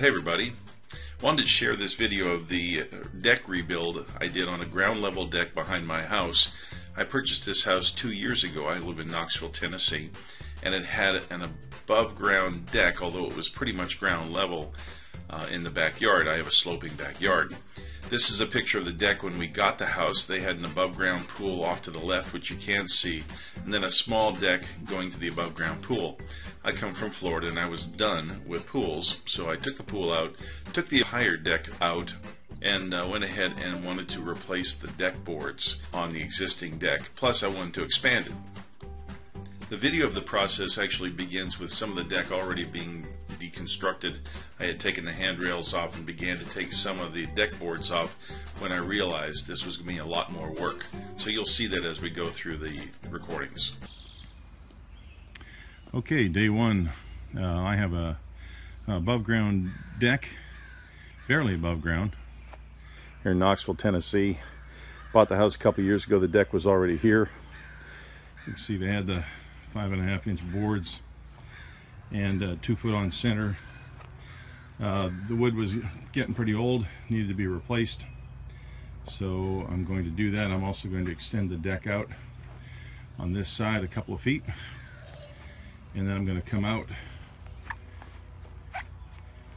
Hey everybody, wanted to share this video of the deck rebuild I did on a ground level deck behind my house. I purchased this house 2 years ago. I live in Knoxville, Tennessee, and it had an above ground deck, although it was pretty much ground level in the backyard. I have a sloping backyard. This is a picture of the deck when we got the house. They had an above ground pool off to the left, which you can't see, and then a small deck going to the above ground pool. I come from Florida and I was done with pools, so I took the pool out, took the higher deck out, and went ahead and wanted to replace the deck boards on the existing deck. Plus I wanted to expand it. The video of the process actually begins with some of the deck already being deconstructed. I had taken the handrails off and began to take some of the deck boards off when I realized this was going to be a lot more work. So you'll see that as we go through the recordings. Okay, day one. I have a above ground deck, barely above ground, here in Knoxville, Tennessee. Bought the house a couple years ago. The deck was already here. You can see they had the 5.5-inch boards and 2 foot on center. The wood was getting pretty old, needed to be replaced, so I'm going to do that. I'm also going to extend the deck out on this side a couple of feet, and then I'm going to come out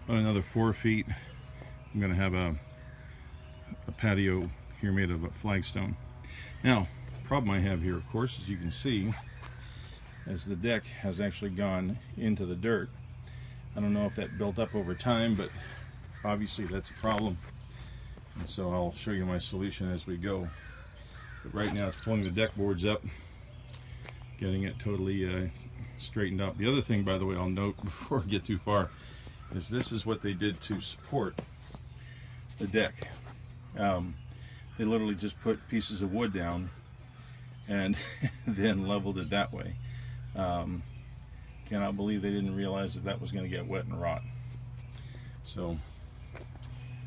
another 4 feet. I'm going to have a patio here made of a flagstone. Now, the problem I have here, of course, as you can see, is the deck has actually gone into the dirt. I don't know if that built up over time, but obviously that's a problem, and so I'll show you my solution as we go. But right now it's pulling the deck boards up, getting it totally straightened out. The other thing, by the way, I'll note before I get too far, is this is what they did to support the deck. They literally just put pieces of wood down and then leveled it that way. Cannot believe they didn't realize that that was going to get wet and rot. So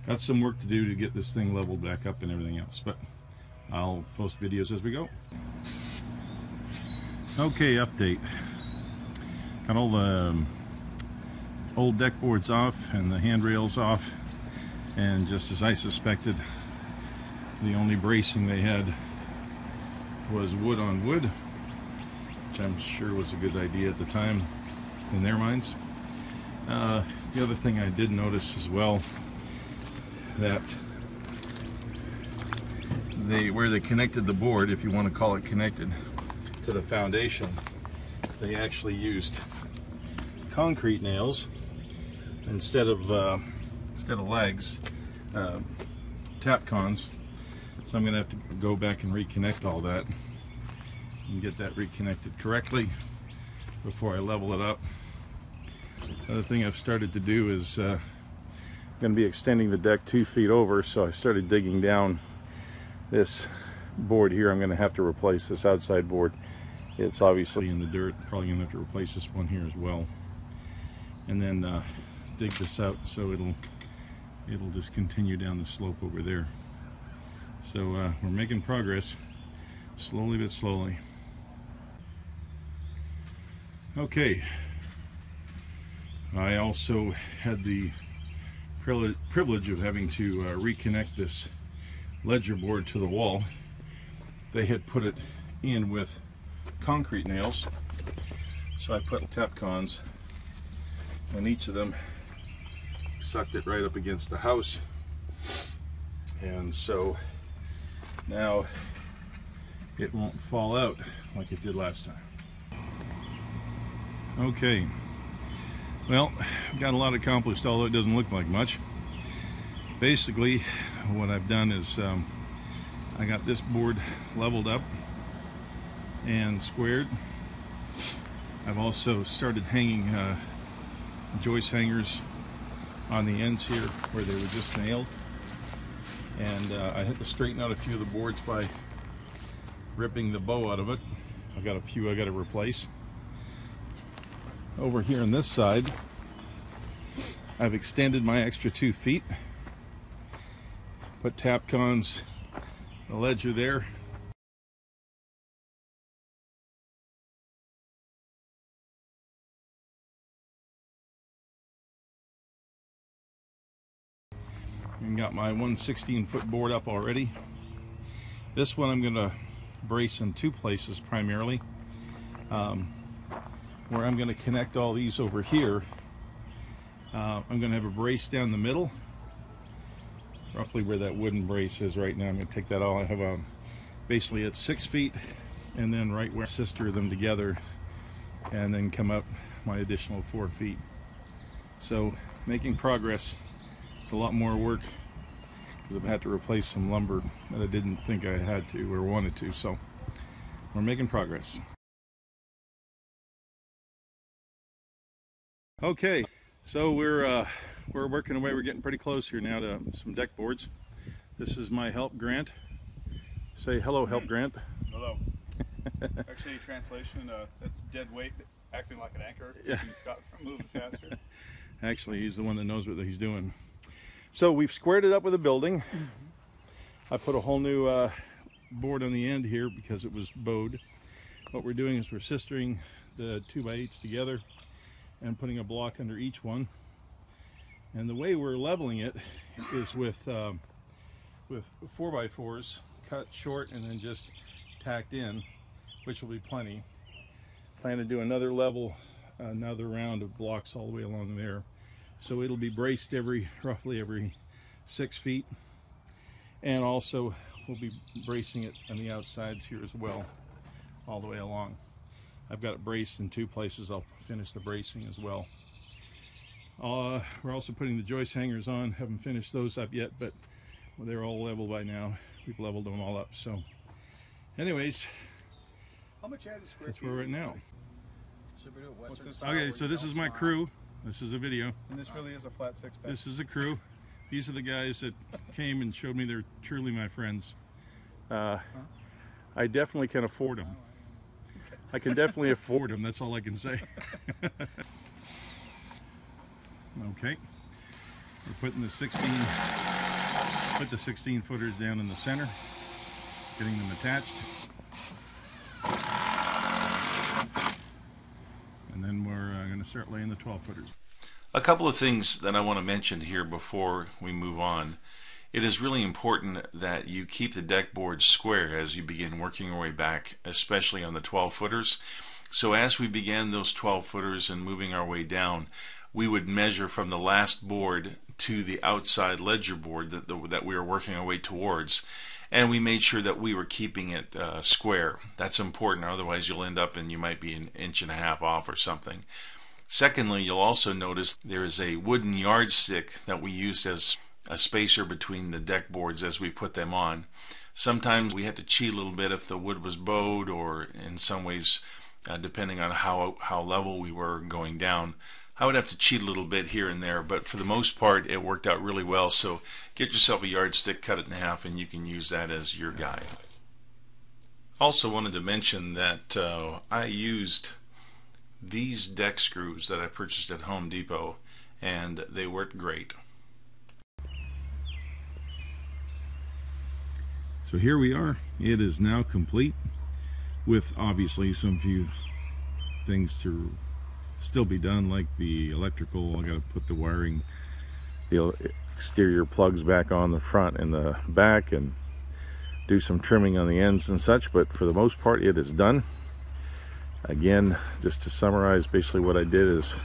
got some work to do to get this thing leveled back up and everything else, but I'll post videos as we go. Okay, update. Got all the old deck boards off and the handrails off, and just as I suspected, the only bracing they had was wood on wood, which I'm sure was a good idea at the time in their minds. The other thing I did notice as well, that where they connected the board, if you want to call it connected to the foundation, they actually used concrete nails instead of legs, Tapcons. So I'm going to have to go back and reconnect all that and get that reconnected correctly before I level it up. Another thing I've started to do is I'm going to be extending the deck 2 feet over, so I started digging down this board here. I'm going to have to replace this outside board. It's obviously in the dirt. Probably going to have to replace this one here as well, and then dig this out so it'll just continue down the slope over there. So we're making progress, slowly but slowly. Okay, I also had the privilege of having to reconnect this ledger board to the wall. They had put it in with concrete nails, so I put Tapcons, and each of them sucked it right up against the house, and so now it won't fall out like it did last time. Okay, well, got a lot accomplished, although it doesn't look like much. Basically, what I've done is I got this board leveled up and squared. I've also started hanging joist hangers on the ends here where they were just nailed, and I had to straighten out a few of the boards by ripping the bow out of it. I've got a few I got to replace. Over here on this side, I've extended my extra 2 feet, put Tapcons, the ledger there, And got my 116-foot board up already. This one I'm going to brace in two places primarily, where I'm going to connect all these over here. I'm going to have a brace down the middle, roughly where that wooden brace is right now. I'm going to take that all. I have basically at 6 feet, and then right where I sister them together, and then come up my additional 4 feet. So making progress. It's a lot more work because I've had to replace some lumber that I didn't think I had to or wanted to. So we're making progress. Okay, so we're working away. We're getting pretty close here now to some deck boards. This is my help, Grant. Say hello, help, Grant. Hello. Actually, translation, that's dead weight acting like an anchor, keeping Scott from moving faster. Actually, he's the one that knows what he's doing. So we've squared it up with a building. I put a whole new board on the end here because it was bowed. What we're doing is we're sistering the 2x8s together and putting a block under each one. And the way we're leveling it is with 4x4s cut short and then just tacked in, which will be plenty. Plan to do another level, another round of blocks all the way along there. So it'll be braced roughly every 6 feet. And also we'll be bracing it on the outsides here as well, all the way along. I've got it braced in two places. I'll finish the bracing as well. We're also putting the joist hangers on. Haven't finished those up yet, but they're all level by now. We've leveled them all up. So anyways, How much added square that's feet? where we're at now. Should we do it Western style? Okay, so this is my crew. This is a video. And this really is a flat six-pack. This is a crew. These are the guys that came and showed me they're truly my friends. I definitely can afford them. I can definitely afford them. That's all I can say. Okay. We're putting the 16 footers down in the center, getting them attached. And then we're going to start laying the 12 footers. A couple of things that I want to mention here before we move on. It is really important that you keep the deck board square as you begin working your way back, especially on the 12 footers. So as we began those 12 footers and moving our way down, we would measure from the last board to the outside ledger board that we were working our way towards, and we made sure that we were keeping it square. That's important, otherwise you'll end up and you might be an inch and a half off or something. Secondly, you'll also notice there is a wooden yardstick that we used as a spacer between the deck boards as we put them on. Sometimes we had to cheat a little bit if the wood was bowed, or in some ways, depending on how level we were going down, I would have to cheat a little bit here and there, but for the most part it worked out really well. So get yourself a yardstick, cut it in half, and you can use that as your guide. Also wanted to mention that I used these deck screws that I purchased at Home Depot, and they worked great. So here we are. It is now complete, with obviously some few things to still be done, like the electrical. I got to put the wiring, the exterior plugs back on the front and the back, and do some trimming on the ends and such, but for the most part it is done. Again, just to summarize, basically what I did is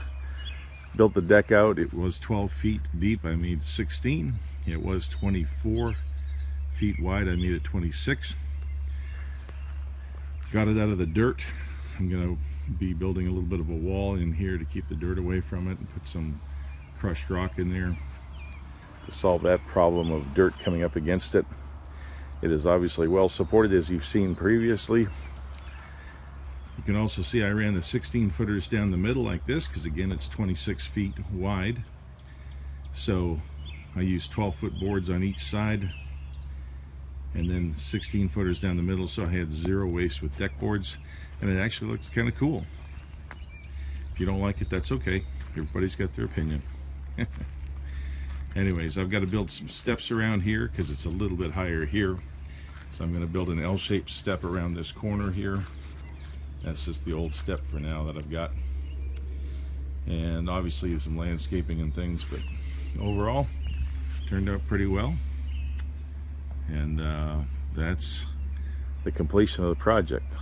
built the deck out. It was 12 feet deep. I made 16. It was 24 feet wide. I made it 26. Got it out of the dirt. I'm going to be building a little bit of a wall in here to keep the dirt away from it, and put some crushed rock in there to solve that problem of dirt coming up against it. It is obviously well supported, as you've seen previously. You can also see I ran the 16 footers down the middle like this, because again it's 26 feet wide. So I used 12-foot boards on each side, and then 16 footers down the middle, so I had zero waste with deck boards, and it actually looks kind of cool. If you don't like it, that's okay. Everybody's got their opinion. Anyways, I've got to build some steps around here because it's a little bit higher here. So I'm going to build an L-shaped step around this corner here. That's just the old step for now that I've got. And obviously some landscaping and things, but overall, Turned out pretty well, and that's the completion of the project.